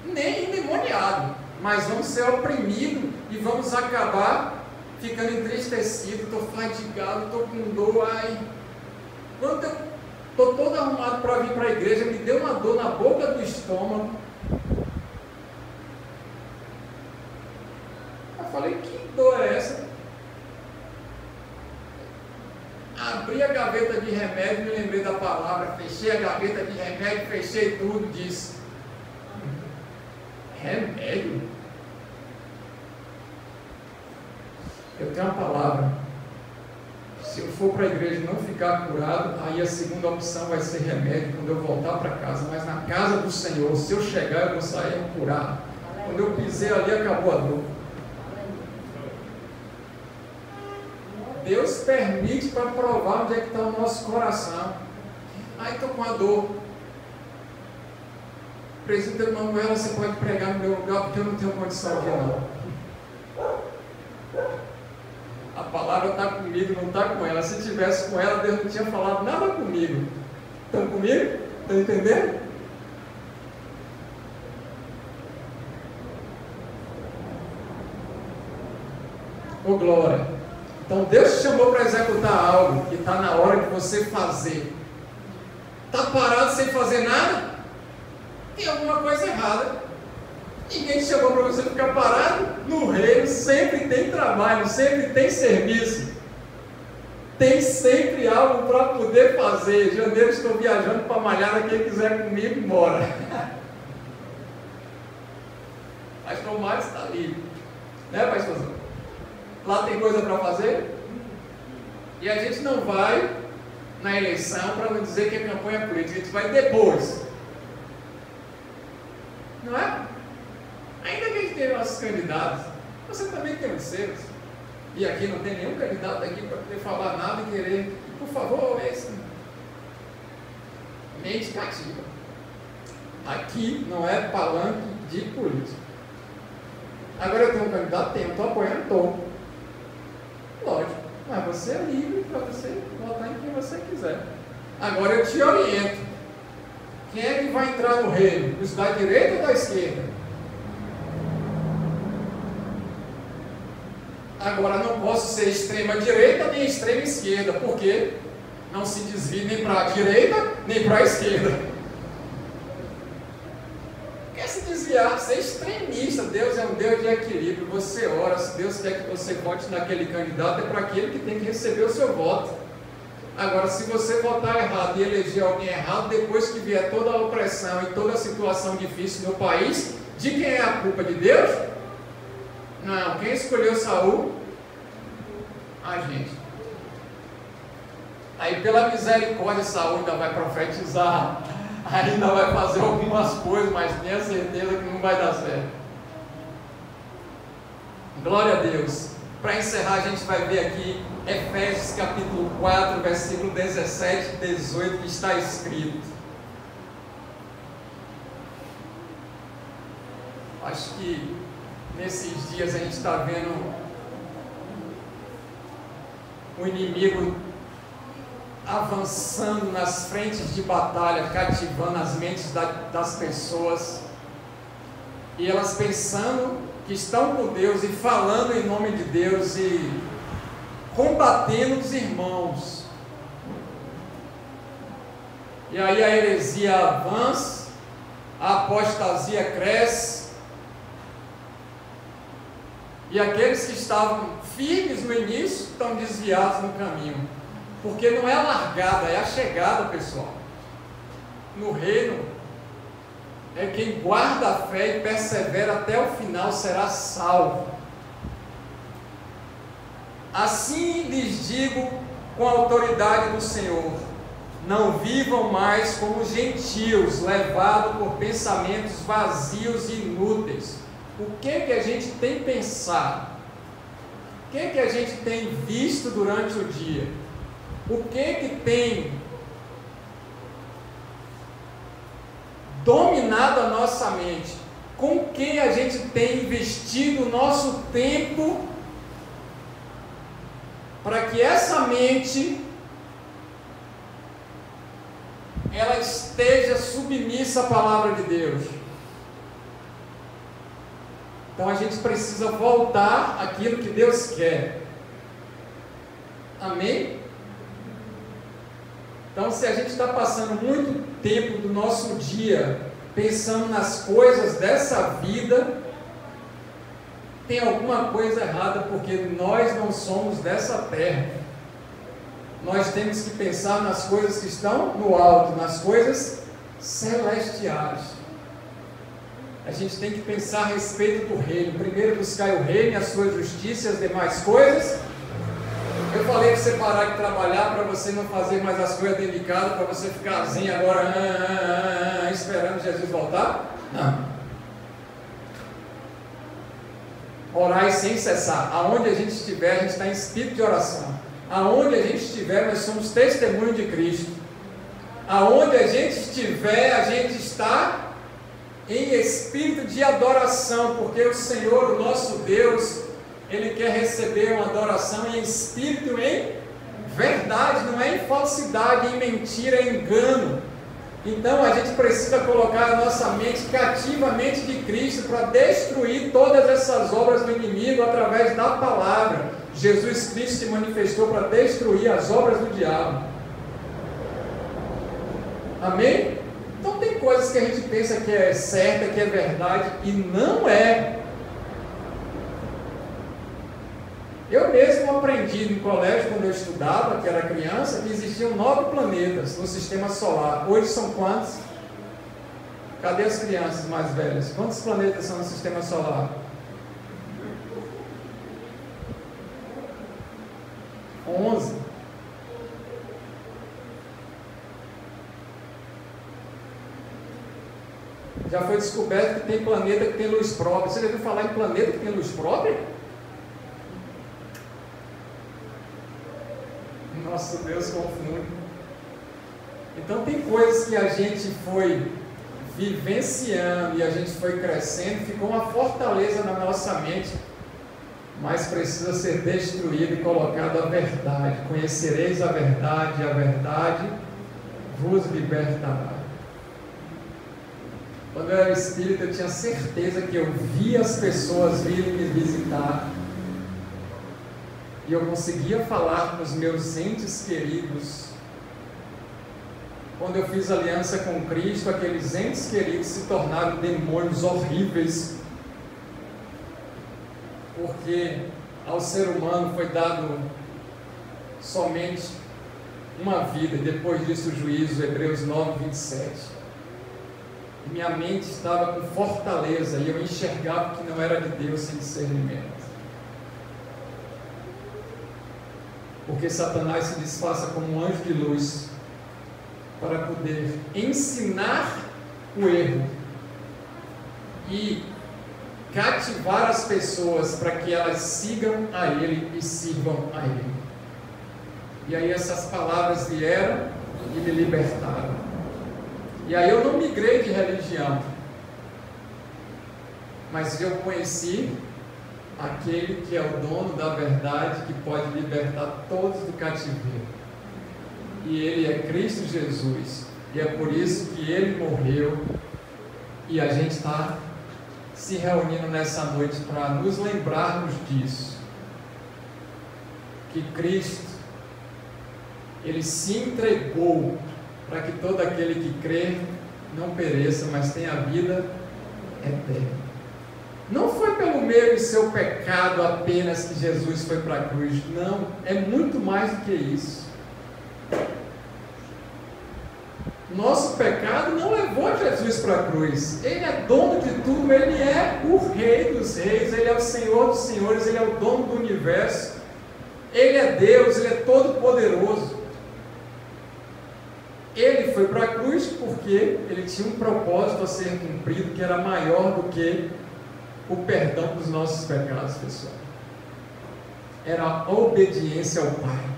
nem endemoniados, mas vamos ser oprimidos e vamos acabar ficando entristecido. Estou fadigado, estou com dor. Ai, quando eu estou todo arrumado para vir para a igreja, me deu uma dor na boca do estômago. Eu falei, que dor é essa? Abri a gaveta de remédio, me lembrei da palavra, fechei a gaveta de remédio, fechei tudo, disse, remédio? Eu tenho uma palavra, se eu for para a igreja e não ficar curado, aí a segunda opção vai ser remédio quando eu voltar para casa, mas na casa do Senhor, se eu chegar eu vou sair curado. Quando eu pisei ali, acabou a dor. Deus permite para provar onde é que está o nosso coração. Ai, estou com a dor. Presbítero Manuela, você pode pregar no meu lugar porque eu não tenho condição de ir, não. A palavra está comigo, não está com ela. Se tivesse com ela, Deus não tinha falado nada comigo. Estão comigo? Estão entendendo? Ô glória! Então Deus te chamou para executar algo que está na hora de você fazer. Está parado sem fazer nada? Tem alguma coisa errada. Ninguém te chamou para você ficar parado. No reino sempre tem trabalho, sempre tem serviço. Tem sempre algo para poder fazer. Janeiro estou viajando para Malhada, quem quiser comigo, bora. Pastor Mário está livre. Né, pastorzão? Lá tem coisa para fazer? E a gente não vai na eleição para não dizer que é campanha política, a gente vai depois. Não é? Ainda que a gente tenha nossos candidatos, você também tem os seus. E aqui não tem nenhum candidato aqui para poder falar nada e querer, por favor, esse. Mente cativa. Aqui não é palanque de política. Agora eu tenho um candidato? Tenho, estou apoiando? Estou. Lógico, mas você é livre para você votar em quem você quiser. Agora eu te oriento. Quem é que vai entrar no reino? Os da direita ou da esquerda? Agora não posso ser extrema direita nem extrema esquerda, porque não se desvie nem para a direita nem para a esquerda. Quer se desviar, ser extremista. Deus é um Deus de equilíbrio. Você ora, se Deus quer que você vote naquele candidato, é para aquele que tem que receber o seu voto. Agora, se você votar errado e eleger alguém errado, depois que vier toda a opressão e toda a situação difícil no país, de quem é a culpa? De Deus? Não, quem escolheu Saul? A gente. Aí pela misericórdia, Saul ainda vai profetizar, ainda vai fazer algumas coisas, mas tenha certeza que não vai dar certo. Glória a Deus. Para encerrar, a gente vai ver aqui Efésios capítulo 4, versículo 17 e 18, que está escrito. Acho que nesses dias a gente está vendo o inimigo avançando nas frentes de batalha, cativando as mentes das pessoas, e elas pensando que estão com Deus e falando em nome de Deus e combatendo os irmãos. E aí a heresia avança a apostasia cresce, e aqueles que estavam firmes no início estão desviados no caminho, porque não é a largada, é a chegada, pessoal. No reino, é quem guarda a fé e persevera até o final será salvo. Assim lhes digo com a autoridade do Senhor: não vivam mais como gentios, levados por pensamentos vazios e inúteis. O que a gente tem pensado? O que a gente tem visto durante o dia? O que tem dominado a nossa mente? Com que a gente tem investido o nosso tempo para que essa mente ela esteja submissa à palavra de Deus? Então a gente precisa voltar àquilo que Deus quer. Amém? Então, se a gente está passando muito tempo do nosso dia pensando nas coisas dessa vida, tem alguma coisa errada, porque nós não somos dessa terra. Nós temos que pensar nas coisas que estão no alto, nas coisas celestiais. A gente tem que pensar a respeito do reino. Primeiro buscar o reino e a sua justiça e as demais coisas. Eu falei para você parar de trabalhar, para você não fazer mais as coisas dentro de casa, para você ficar assim agora esperando Jesus voltar? Não. Orai sem cessar. Aonde a gente estiver, a gente está em espírito de oração. Aonde a gente estiver, nós somos testemunho de Cristo. Aonde a gente estiver, a gente está em espírito de adoração, porque o Senhor, o nosso Deus, Ele quer receber uma adoração em espírito, em verdade, não é em falsidade, em mentira, em engano. Então a gente precisa colocar a nossa mente cativamente de Cristo para destruir todas essas obras do inimigo através da palavra. Jesus Cristo se manifestou para destruir as obras do diabo. Amém? Então tem coisas que a gente pensa que é certa, que é verdade, e não é. Eu mesmo aprendi no colégio, quando eu estudava, que era criança, que existiam 9 planetas no sistema solar. Hoje são quantos? Cadê as crianças mais velhas? Quantos planetas são no sistema solar? 11. Já foi descoberto que tem planeta que tem luz própria. Você já ouviu falar em planeta que tem luz própria? Nosso Deus confunde. Então tem coisas que a gente foi vivenciando e a gente foi crescendo, ficou uma fortaleza na nossa mente, mas precisa ser destruído e colocado a verdade. Conhecereis a verdade vos libertará. Quando eu era espírita, eu tinha certeza que eu via as pessoas virem me visitar, e eu conseguia falar com os meus entes queridos. Quando eu fiz aliança com Cristo, aqueles entes queridos se tornaram demônios horríveis, porque ao ser humano foi dado somente uma vida, depois disso o juízo, Hebreus 9, 27. E minha mente estava com fortaleza, e eu enxergava que não era de Deus sem discernimento. Porque Satanás se disfarça como um anjo de luz para poder ensinar o erro e cativar as pessoas para que elas sigam a Ele e sirvam a Ele. E aí essas palavras vieram e me libertaram. E aí eu não migrei de religião, mas eu conheci aquele que é o dono da verdade, que pode libertar todos do cativeiro. E Ele é Cristo Jesus. E é por isso que Ele morreu. E a gente está se reunindo nessa noite para nos lembrarmos disso. Que Cristo, Ele se entregou para que todo aquele que crê não pereça, mas tenha a vida eterna. Não foi pelo meu e seu pecado apenas que Jesus foi para a cruz. Não, é muito mais do que isso. Nosso pecado não levou Jesus para a cruz. Ele é dono de tudo, Ele é o Rei dos Reis, Ele é o Senhor dos Senhores, Ele é o dono do universo. Ele é Deus, Ele é todo poderoso. Ele foi para a cruz porque Ele tinha um propósito a ser cumprido que era maior do que o perdão dos nossos pecados, pessoal. Era a obediência ao Pai.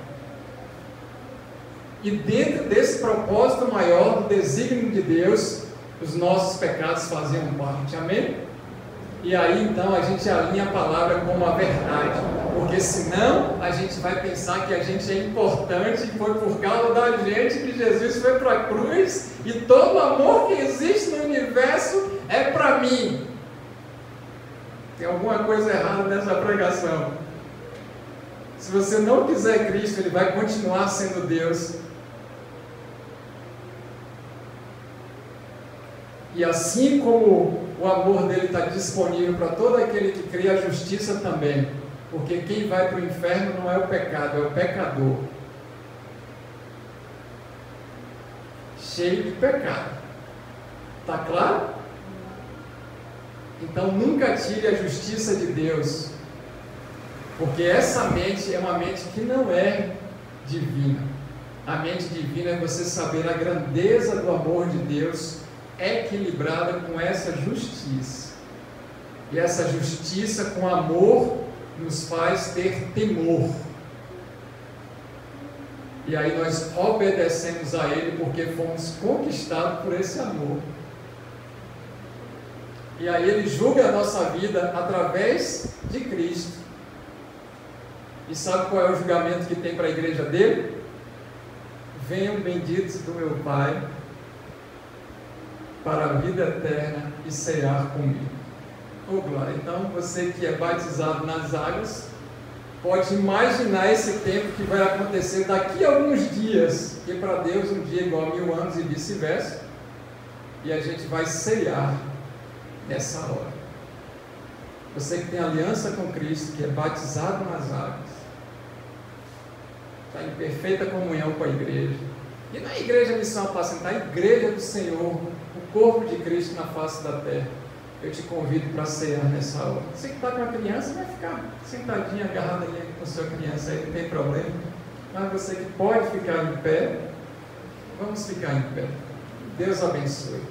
E dentro desse propósito maior, do desígnio de Deus, os nossos pecados faziam parte. Amém? E aí então a gente alinha a palavra como a verdade. Porque senão a gente vai pensar que a gente é importante e foi por causa da gente que Jesus foi para a cruz e todo o amor que existe no universo é para mim. Tem alguma coisa errada nessa pregação. Se você não quiser Cristo, Ele vai continuar sendo Deus. E assim como o amor dele está disponível para todo aquele que crê, a justiça também. Porque quem vai para o inferno não é o pecado, é o pecador. Cheio de pecado. Está claro? Então nunca tire a justiça de Deus. Porque essa mente é uma mente que não é divina. A mente divina é você saber a grandeza do amor de Deus equilibrada com essa justiça. E essa justiça com amor nos faz ter temor. E aí nós obedecemos a Ele porque fomos conquistados por esse amor. E aí Ele julga a nossa vida através de Cristo. E sabe qual é o julgamento que tem para a igreja dele? Venham benditos do meu Pai para a vida eterna e cear comigo. Oh, glória! Então, você que é batizado nas águas, pode imaginar esse tempo que vai acontecer daqui a alguns dias, que para Deus um dia é igual a 1000 anos e vice-versa, e a gente vai cear nessa hora. Você que tem aliança com Cristo, que é batizado nas águas, está em perfeita comunhão com a igreja, e não é a igreja missão apacentar, é a igreja do Senhor, o corpo de Cristo na face da terra. Eu te convido para cear nessa hora. Você que está com a criança, vai ficar sentadinha, agarradinha com a sua criança aí, não tem problema. Mas você que pode ficar em pé, vamos ficar em pé. Deus abençoe.